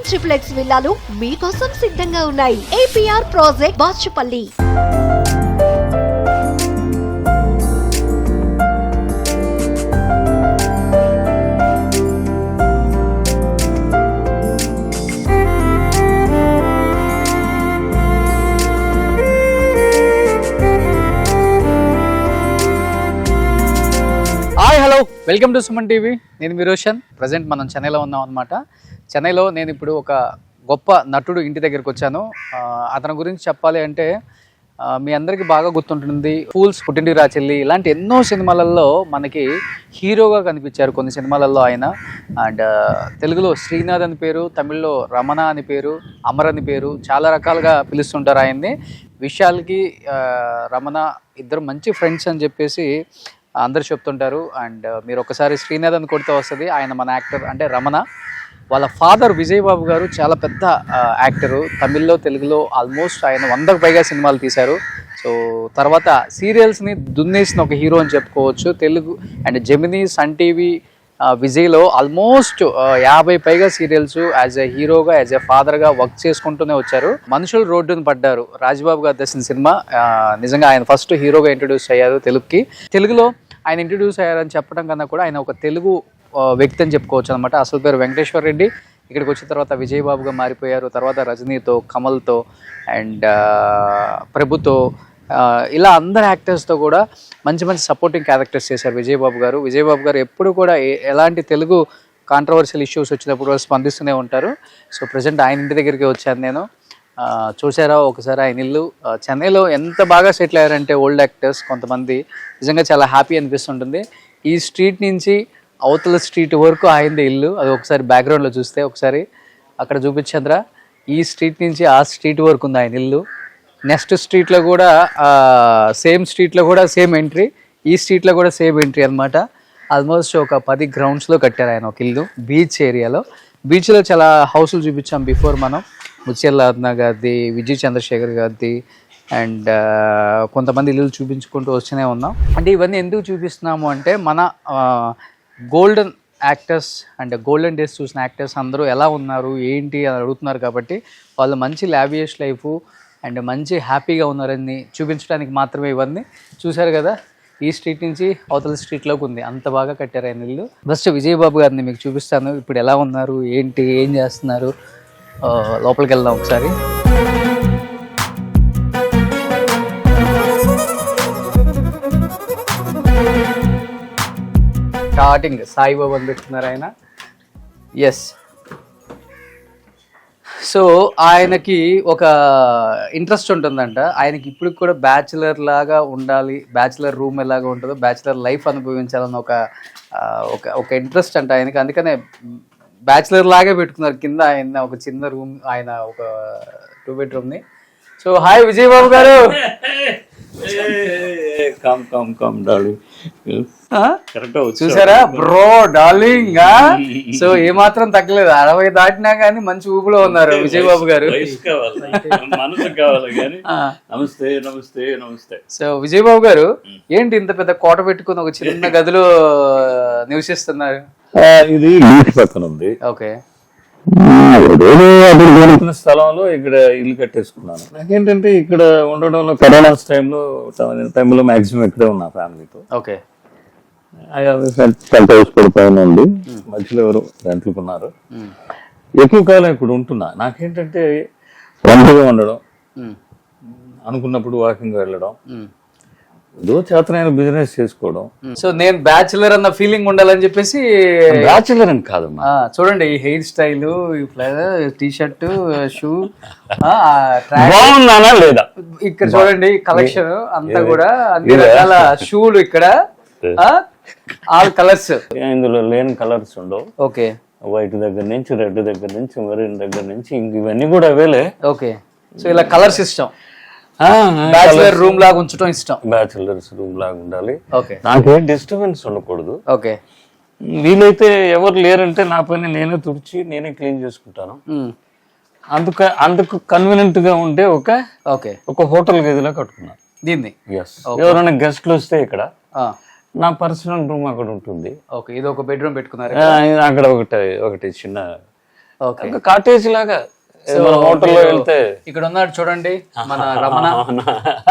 Triplex విల్లాలు మీకోసం సిద్ధంగా ఉన్నాయి. APR project Bachupally. Hello, welcome to Suman TV. నేను మీ రోషన్. ప్రజెంట్ మనం చెన్నైలో ఉన్నాం అనమాట. చెన్నైలో నేను ఇప్పుడు ఒక గొప్ప నటుడు ఇంటి దగ్గరికి వచ్చాను. అతని గురించి చెప్పాలి అంటే మీ అందరికీ బాగా గుర్తుంటుంది. ఫూల్స్, పుట్టింటికి రా చెల్లి ఇలాంటి ఎన్నో సినిమాలలో మనకి హీరోగా కనిపించారు. కొన్ని సినిమాలలో ఆయన అండ్ తెలుగులో శ్రీనాథ్ అని పేరు, తమిళ్లో రమణ అని పేరు, అమర్ అని పేరు, చాలా రకాలుగా పిలుస్తుంటారు ఆయన్ని. విశాల్కి రమణ ఇద్దరు మంచి ఫ్రెండ్స్ అని చెప్పేసి అందరు చెప్తుంటారు. అండ్ మీరు ఒకసారి శ్రీనాథ్ అని కొడితే వస్తుంది. ఆయన మన యాక్టర్ అంటే రమణ. వాళ్ళ ఫాదర్ విజయ్ బాబు గారు చాలా పెద్ద యాక్టరు. తమిళ్లో, తెలుగులో ఆల్మోస్ట్ ఆయన 100కు పైగా సినిమాలు తీశారు. సో తర్వాత సీరియల్స్ని దున్నేసిన ఒక హీరో అని చెప్పుకోవచ్చు. Telugu and Gemini, Sun TV, విజయ్లో ఆల్మోస్ట్ 50 పైగా సీరియల్స్ యాజ్ ఎ హీరోగా, యాజ్ ఎ ఫాదర్గా వర్క్ చేసుకుంటూనే వచ్చారు. మనుషులు రోడ్డును పడ్డారు రాజ్బాబు గారు దర్శన సినిమా. నిజంగా ఆయన ఫస్ట్ హీరోగా ఇంట్రడ్యూస్ అయ్యారు తెలుగుకి. తెలుగులో ఆయన ఇంట్రడ్యూస్ అయ్యారని చెప్పడం కన్నా కూడా ఆయన ఒక తెలుగు వ్యక్తి అని చెప్పుకోవచ్చు అనమాట. అసలు పేరు వెంకటేశ్వర రెడ్డి. ఇక్కడికి వచ్చిన తర్వాత విజయ్ బాబుగా మారిపోయారు. తర్వాత రజనీతో, కమల్తో అండ్ ప్రభుతో ఇలా అందరు యాక్టర్స్తో కూడా మంచి మంచి సపోర్టింగ్ క్యారెక్టర్స్ చేశారు విజయ్ బాబు గారు. విజయ్ బాబు గారు ఎప్పుడు కూడా ఎలాంటి తెలుగు కాంట్రవర్షియల్ ఇష్యూస్ వచ్చినప్పుడు స్పందిస్తూనే ఉంటారు. సో ప్రజెంట్ ఆయన ఇంటి దగ్గరికి వచ్చాను నేను. చూసారా ఒకసారి ఆయన ఇల్లు. చెన్నైలో ఎంత బాగా సెటిల్ అయ్యారంటే ఓల్డ్ యాక్టర్స్ కొంతమంది నిజంగా చాలా హ్యాపీ అనిపిస్తుంటుంది. ఈ స్ట్రీట్ నుంచి అవతల స్ట్రీట్ వరకు ఆయనదే ఇల్లు. అది ఒకసారి బ్యాక్గ్రౌండ్లో చూస్తే ఒకసారి అక్కడ చూపించంద్రా. ఈ స్ట్రీట్ నుంచి ఆ స్ట్రీట్ వరకు ఉంది ఆయన ఇల్లు. నెక్స్ట్ స్ట్రీట్లో కూడా సేమ్ స్ట్రీట్లో కూడా సేమ్ ఎంట్రీ, ఈ స్ట్రీట్లో కూడా సేమ్ ఎంట్రీ అనమాట. ఆల్మోస్ట్ ఒక 10 గ్రౌండ్స్లో కట్టారు ఆయన ఒక ఇల్లు బీచ్ ఏరియాలో. బీచ్లో చాలా హౌసులు చూపించాం బిఫోర్ మనం. ముత్యాల అరుణ గారిది, విజయ్ చంద్రశేఖర్ గారిది అండ్ కొంతమంది ఇల్లు చూపించుకుంటూ వస్తూనే ఉన్నాం. అంటే ఇవన్నీ ఎందుకు చూపిస్తున్నాము అంటే మన golden actors and golden days చూసిన యాక్టర్స్ అందరూ ఎలా ఉన్నారు ఏంటి అని అడుగుతున్నారు. కాబట్టి వాళ్ళు మంచి లావియస్ లైఫ్ అండ్ మంచి హ్యాపీగా ఉన్నారని చూపించడానికి మాత్రమే ఇవన్నీ. చూశారు కదా, ఈ స్ట్రీట్ నుంచి అవతల స్ట్రీట్లోకి ఉంది. అంత బాగా కట్టారు ఆయన ఇల్లు. ఫస్ట్ విజయ్ బాబు గారిని మీకు చూపిస్తాను. ఇప్పుడు ఎలా ఉన్నారు ఏంటి ఏం చేస్తున్నారు, లోపలికి వెళ్దాం ఒకసారి. స్టార్టింగ్ సాయిబాబా అని పెట్టుకున్నారు ఆయన. ఎస్. సో ఆయనకి ఒక ఇంట్రెస్ట్ ఉంటుందంట. ఆయనకి ఇప్పుడు కూడా బ్యాచులర్ లాగా ఉండాలి, బ్యాచులర్ రూమ్ ఎలాగా ఉంటుందో బ్యాచులర్ లైఫ్ అనుభవించాలని ఒక ఇంట్రెస్ట్ అంట ఆయనకి. అందుకనే బ్యాచులర్ లాగే పెట్టుకున్నారు. కింద ఆయన ఒక చిన్న రూమ్, ఆయన ఒక 2 బెడ్రూమ్ని. సో హాయ్ విజయ్ బాబు గారు. చూసారా బ్రో డార్లింగ్. సో ఏమాత్రం తగ్గలేదు, 60 దాటినా గానీ మంచి ఊపులో ఉన్నారు విజయ్ బాబు గారు. నమస్తే నమస్తే నమస్తే. సో విజయ్ బాబు గారు ఏంటి ఇంత పెద్ద కోట పెట్టుకుని ఒక చిన్న గదిలో నివసిస్తున్నారు? ఇది బీచ్ పక్కన ఉంది. ఓకే. స్థలంలో ఇక్కడ ఇల్లు కట్టేసుకున్నాను. నాకేంటంటే ఇక్కడ ఉండడంలో కరోనా టైంలో మాక్సిమం ఇక్కడే ఉన్నా ఫ్యామిలీతో. ఓకే. పడిపోయిన ఉంది. మధ్యలో ఎవరు రెంట్లుకున్నారు. ఎక్కువ కాలం ఇక్కడ ఉంటున్నా. నాకేంటంటే ఒంటరిగా ఉండడం, అనుకున్నప్పుడు వాకింగ్ వెళ్ళడం, ఏదో చేతనైన బిజినెస్ చేసుకోవడం. సో నేను బ్యాచులర్ అన్న ఫీలింగ్ ఉండాలని చెప్పేసి. బ్యాచులర్ అని కాదమ్మా, చూడండి ఈ hair style, T shirt, shoe బాగున్నానా లేదా. ఇక్కడ చూడండి కలెక్షన్ అంతా కూడా అన్ని రకాల షూలు ఇక్కడ, ఆల్ కలర్స్. ఇందులో లేని కలర్స్ ఉండవు. ఓకే. వైట్ దగ్గర నుంచి, రెడ్ దగ్గర నుంచి, మెరూన్ దగ్గర నుంచి ఇవన్నీ కూడా అవేలే. ఓకే. సో ఇలా కలర్స్ ఇష్టం, బ్యాచులర్ రూమ్ లాగా ఉంచడం ఇష్టం. బ్యాచులర్స్ రూమ్ లాగా ఉండాలి. ఓకే. నాకేం డిస్టర్బెన్స్ ఉండకూడదు. ఓకే. వీలైతే ఎవరు లేరంటే నా పని నేనే తుడిచి నేనే క్లీన్ చేసుకుంటాను. అందుకు కన్వీనియంట్ గా ఉంటే ఒక హోటల్ గదిలో కట్టుకున్నాను దీన్ని. ఎవరైనా గెస్ట్లు వస్తే ఇక్కడ నా పర్సనల్ రూమ్ అక్కడ ఉంటుంది. ఓకే. ఇది ఒక బెడ్రూమ్ పెట్టుకున్నారు అక్కడ ఒకటి చిన్న ఓకే. ఇంకా కాటేజ్ లాగా మన హోటల్లో వెళ్తే ఇక్కడ ఉన్నాడు చూడండి మన రమణ.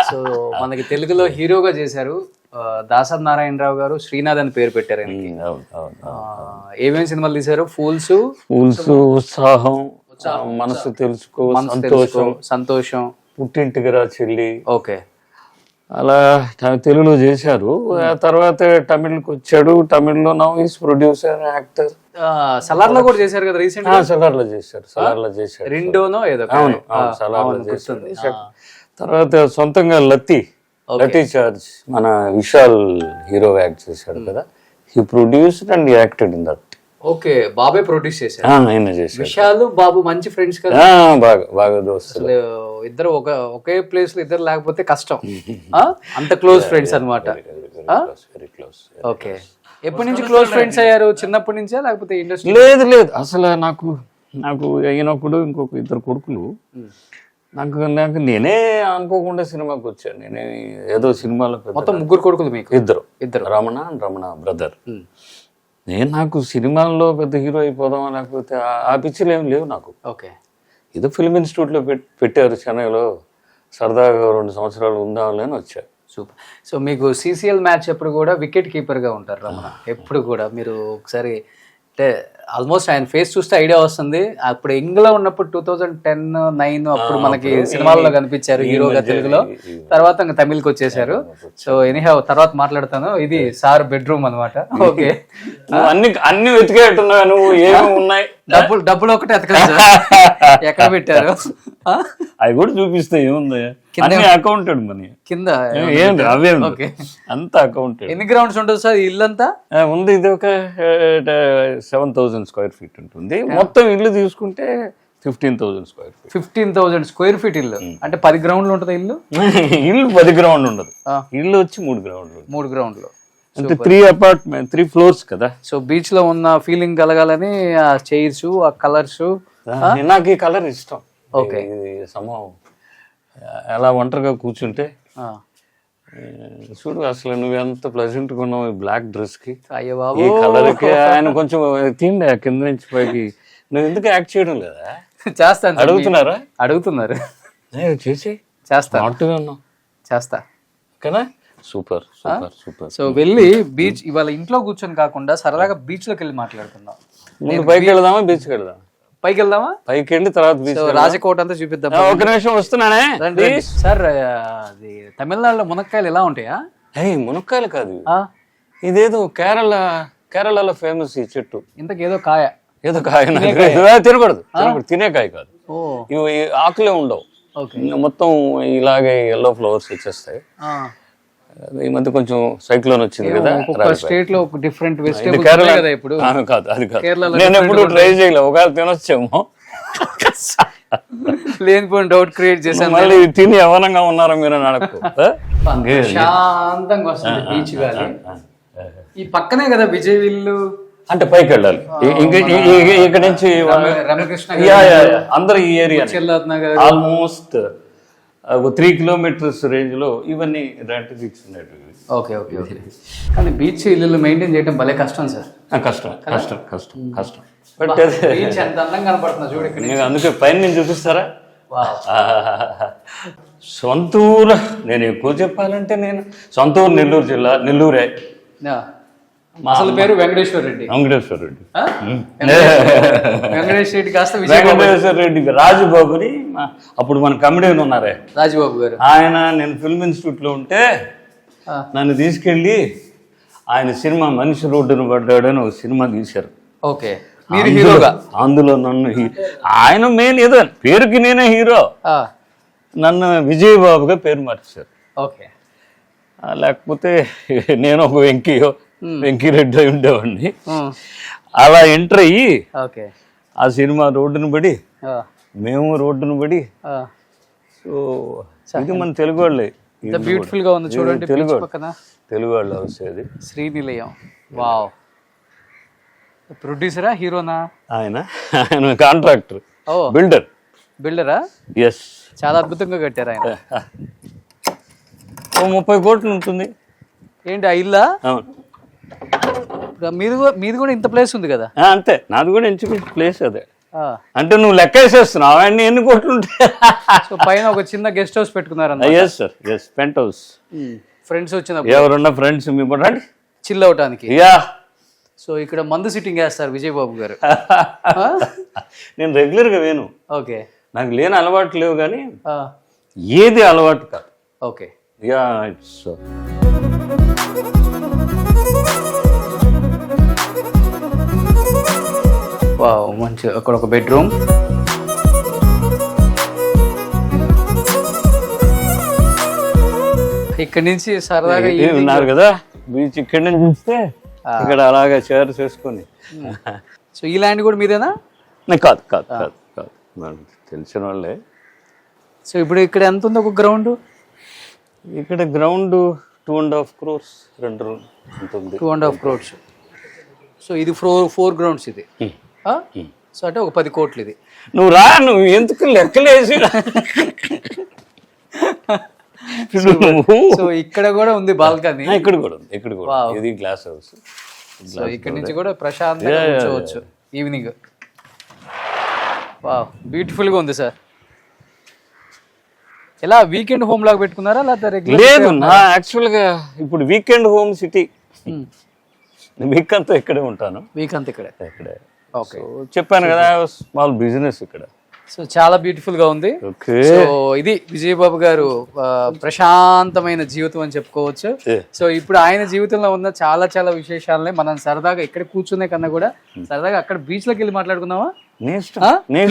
సో మనకి తెలుగులో హీరోగా చేశారు. దాసరి నారాయణరావు గారు శ్రీనాథ్ అని పేరు పెట్టారు ఆయనకి. ఏమేమి సినిమాలు తీశారు? ఫూల్స్, ఉత్సాహం, మనసు తెలుసుకో, సంతోషం, పుట్టింటికి రా చెల్లి, ఓకే, అలా తెలుగులో చేశారు. ఆ తర్వాత తమిళ్కి వచ్చాడు. తమిళ్లో now is producer, actor. Salaar లో కూడా చేశారు కదా రీసెంట్. సలార్లో చేశారు. రెండోనో ఏదో. అవును, సలార్లో చేశారు. తర్వాత సొంతంగా లతి చార్జ్ మన విశాల్ హీరో యాక్ట్ చేశాడు కదా. He produced and acted in that. Okay, బాబే ప్రొడ్యూస్ చేశారు. ఆయన చేశారు. విశాల్ బాబు మంచి ఫ్రెండ్స్ కదా. బాగా దోస్తులు. ఇద్దరు ఒకే ప్లేస్ లో ఇద్దరు లేకపోతే కష్టం. అంత క్లోజ్ ఫ్రెండ్స్ అన్నమాట. Very close. ఓకే, ఎప్పటి నుంచి క్లోజ్ ఫ్రెండ్స్ అయ్యారు? చిన్నప్పటి నుంచా లేకపోతే ఇండస్ట్రీ? లేదు అసలు నాకు అయినప్పుడు ఇంకొక ఇద్దరు కొడుకులు. నాకు నేనే అనుకోకుండా సినిమాకి వచ్చాను. నేనే ఏదో సినిమాలో మొత్తం ముగ్గురు కొడుకులు మీకు? ఇద్దరు రమణ బ్రదర్. నాకు సినిమాల్లో పెద్ద హీరో అయిపోదామా లేకపోతే ఆ పిక్చర్లు ఏమి లేవు నాకు. ఓకే, ఏదో ఫిల్మ్ ఇన్స్టిట్యూట్లో పెట్టారు చెన్నైలో, సరదాగా 2 సంవత్సరాలు ఉందామని అని వచ్చా. సూపర్. సో మీకు CCL మ్యాచ్ ఎప్పుడు కూడా వికెట్ కీపర్గా ఉంటారు రమణ. ఎప్పుడు కూడా మీరు ఒకసారి అంటే ఆల్మోస్ట్ ఆయన ఫేస్ చూస్తే ఐడియా వస్తుంది. అప్పుడు ఇంగ్లో ఉన్నప్పుడు 2010-9 అప్పుడు మనకి సినిమాల్లో కనిపించారు హీరోగా తెలుగులో. తర్వాత ఇంకా తమిళ్కి వచ్చేసారు. సో ఎనీహౌ తర్వాత మాట్లాడతాను. ఇది సార్ బెడ్రూమ్ అనమాట. ఓకే, అన్ని వెతికేట్టున్నా నువ్వు ఏమి ఉన్నాయి. డబ్బులు ఒకటి ఎతకలేదు ఎక్కడ పెట్టారు? అవి కూడా చూపిస్తే ఏముంది, అకౌంటెడ్ మనీ కింద అవే అంత అకౌంటెడ్. ఎన్ని గ్రౌండ్స్ ఉంటుంది సార్ ఇల్లంతా? ఉంది, ఇది ఒక 7,000 స్క్వేర్ ఫీట్ ఉంటుంది. మొత్తం ఇల్లు తీసుకుంటే 15,000 స్క్వేర్ ఫీట్. 15,000 స్క్వేర్ ఫీట్ ఇల్లు అంటే 10 గ్రౌండ్లు ఉంటుంది ఇల్లు. ఇల్లు 10 గ్రౌండ్ ఉండదు. ఇల్లు వచ్చి 3 గ్రౌండ్లు. 3 గ్రౌండ్లు అంటే 3 అపార్ట్మెంట్ 3 ఫ్లోర్స్ కదా. సో బీచ్ లో ఉన్న ఫీలింగ్ కలగాలని ఆ చైర్స్, ఆ కలర్స్. నాకు ఈ కలర్ ఇష్టం. ఓకే, ఇది సమం ఎలా ఒంటరిగా కూర్చుంటే చూడు అసలు నువ్వు ఎంత ప్లెజెంట్ గా ఉన్నావు ఈ బ్లాక్ డ్రెస్ కి, ఈ కలర్ కి. ఆయన కొంచెం తిండే కింద నుంచి పైకి. నువ్వు ఎందుకు యాక్ట్ చేయడం లేదా? చేస్తాను. అడుగుతున్నారు చేసి చేస్తా. చేస్తా కదా. Super super super. సో వెళ్ళి బీచ్ ఇవాళ ఇంట్లో కూర్చొని కాకుండా సరదాగా బీచ్ లోకి వెళ్ళి మాట్లాడుకుందాం. ముందు పైకి వెళ్దామా బీచ్కి వెళ్దామా? పైకి వెళ్దామా? పైకి వెళ్ళి తర్వాత బీచ్ రాజకోట అంతా చూపిద్దాం. ఒక నిమిషం వస్తున్నానే సార్. అది తమిళనాడులో మునక్కాయలు ఎలా ఉంటాయా? మునక్కాయలు కాదు, ఇదేదో కేరళలో ఫేమస్ ఈ చెట్టు. ఇంతకేదో కాయ, ఏదో కాయ తినకూడదు, తినే కాయ కాదు. ఇవి ఆకులే ఉండవు, మొత్తం ఇలాగే ఎల్లో ఫ్లవర్స్ వచ్చేస్తాయి. ఈ మధ్య కొంచెం సైక్లోన్ వచ్చింది కదా, స్టేట్ లో డిఫరెంట్ కేరళ కదా ఇప్పుడు. కాదు అది కాదు, నేను ఎప్పుడు ట్రై చేయలేదు. ఒకవేళ తినొచ్చేమో, లేనిపోయిన డౌట్ క్రియేట్ చేశాను. మళ్ళీ తిని యవనంగా ఉన్నారా మీరు అని అడగకు. శాంతంగా వస్తుంది బీచ్ గాలి. ఈ పక్కనే కదా విజయ్ విల్లు. అంటే పైకి వెళ్ళాలి ఇక్కడ నుంచి. రమకృష్ణ అందరు ఈ ఏరియా ఆల్మోస్ట్ 3 కిలోమీటర్స్ రేంజ్ లో ఇవన్నీ రెంట్ ఇచ్చినట్టు. Okay okay okay. కానీ బీచ్ ఇల్లు మెయింటైన్ చేయడం భలే కష్టం సార్. కష్టం కష్టం కష్టం కష్టం. బట్ బీచ్ ఎంత అందంగా కనపడుతున్నా చూడు ఇక్కడ. అందుకే పైన నేను చూపిస్తారా? సొంత ఊరు నేను ఎక్కువ చెప్పాలంటే, నేను సొంత ఊరు నెల్లూరు జిల్లా, నెల్లూరే. అసలు పేరు వెంకటేశ్వర రెడ్డి. వెంకటేశ్వర రెడ్డి వెంకటేశ్వర రెడ్డి కాస్త వెంకటేశ్వర రెడ్డి. రాజుబాబుని అప్పుడు మన కమెడియన్ ఉన్నారే రాజుబాబు గారు, ఆయన నేను ఫిల్మ్ ఇన్స్టిట్యూట్ లో ఉంటే నన్ను తీసుకెళ్ళి ఆయన సినిమా మనిషి రోడ్డును పడ్డాడు అని ఒక సినిమా తీశారు. ఓకే, మీరు హీరోగా. అందులో నన్ను ఆయన మెయిన్ ఏదో పేరుకి నేనే హీరో, నన్ను విజయబాబుగా పేరు మార్చారు. ఓకే, లేకపోతే నేను ఒక వెంకీరెడ్డి అయి ఉండేవాడిని. అలా ఎంటర్ అయ్యి ఆ సినిమా రోడ్డును పడి, మేము రోడ్డును పడి. సో ఇది మన తెలుగు వాళ్ళే. బ్యూటిఫుల్ గా ఉంది చూడండి. తెలుగు వాళ్ళు వచ్చేది శ్రీనిలయం. వావ్. ప్రొడ్యూసరా హీరోనా? ఆయన కాంట్రాక్టర్, బిల్డరా. ఎస్, చాలా అద్భుతంగా కట్టారు ఆయన. 30 కోట్లు ఉంటుంది. ఏంటి ఆ ఇల్లా? మీది కూడా ఇంత ప్లేస్ ఉంది కదా? అంతే, నాది కూడా ఎంచుకున్న ప్లేస్ అదే. అంటే నువ్వు లెక్క వేసేస్తున్నావు అవన్నీ ఎన్ని కోట్లు ఉంటాయి. సో పైన ఒక చిన్న గెస్ట్ హౌస్ పెట్టుకున్నారు yes sir, yes, penthouse. Friends వచ్చినప్పుడు ఎవరున్న ఫ్రెండ్స్ మీ పడండి చిల్ అవటానికి. యా. సో ఇక్కడ మందు సిట్టింగ్ వేస్తారు విజయ్ బాబు గారు. నేను రెగ్యులర్గా వేను, ఓకే. నాకు లేని అలవాటు లేవు, కానీ ఏది అలవాటు కాదు. ఓకే. యా, ఇట్స్ వావ్, మంచి. అక్కడ ఒక బెడ్రూమ్. ఇక్కడ నుంచి సరదాగా ఉన్నారు కదా బీచ్, ఇక్కడ నుంచి చూస్తే ఇక్కడ అలాగా చైర్స్ వేసుకొని. సో ఈ ల్యాండ్ కూడా మీదేనా? కాదు కాదు కాదు కాదు, మనకు తెలిసిన వాళ్ళే. సో ఇప్పుడు ఇక్కడ ఎంత ఉంది ఒక గ్రౌండ్? ఇక్కడ గ్రౌండ్ 2.5 crores, 2 ఉంటుంది. 2.5 crores. సో ఇది 4 grounds ఇది. సో అంటే ఒక 10 కోట్లు ఇది. నువ్వు రా, నువ్వు ఎందుకు లెక్కలేసి. సో ఇక్కడ కూడా ఉంది బాల్కనీ. ఇక్కడ కూడా ఉంది, ఇక్కడ కూడా ఇది గ్లాస్ హౌస్. సో ఇక్కడ నుంచి కూడా ప్రశాంతంగా కూర్చోవచ్చు ఈవినింగ్. వావ్, బ్యూటిఫుల్ గా ఉంది సార్. ఎలా వీకెండ్ హోమ్ లాగా పెట్టుకున్నారా లేకపోతే రెగ్యులర్? లేదు, నా యాక్చువల్గా ఇప్పుడు వీకెండ్ హోమ్ సిటీ. వీక్ అంతా ఇక్కడే ఉంటాను. వీక్ అంతా ఇక్కడే. ఓకే. చెప్పాను కదా, స్మాల్ బిజినెస్ ఇక్కడ. సో చాలా బ్యూటిఫుల్ గా ఉంది. ఓకే. సో ఇది విజయబాబు గారు ప్రశాంతమైన జీవితం అని చెప్పుకోవచ్చు. సో ఇప్పుడు ఆయన జీవితంలో ఉన్న చాలా చాలా విశేషాలని మనం సరదాగా ఇక్కడ కూర్చునే కన్నా కూడా సరదాగా అక్కడ బీచ్ లోకి వెళ్ళి మాట్లాడుకుందామా?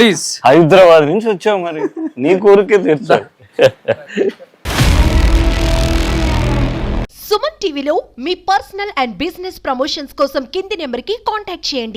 ప్లీజ్. హైదరాబాద్ నుంచి వచ్చావు, మరి నీ కోరికే తీర్చా. సుమన్ టీవీలో మీ పర్సనల్ అండ్ బిజినెస్ ప్రమోషన్స్ కోసం కింది నెంబర్కి కాంటాక్ట్ చేయండి.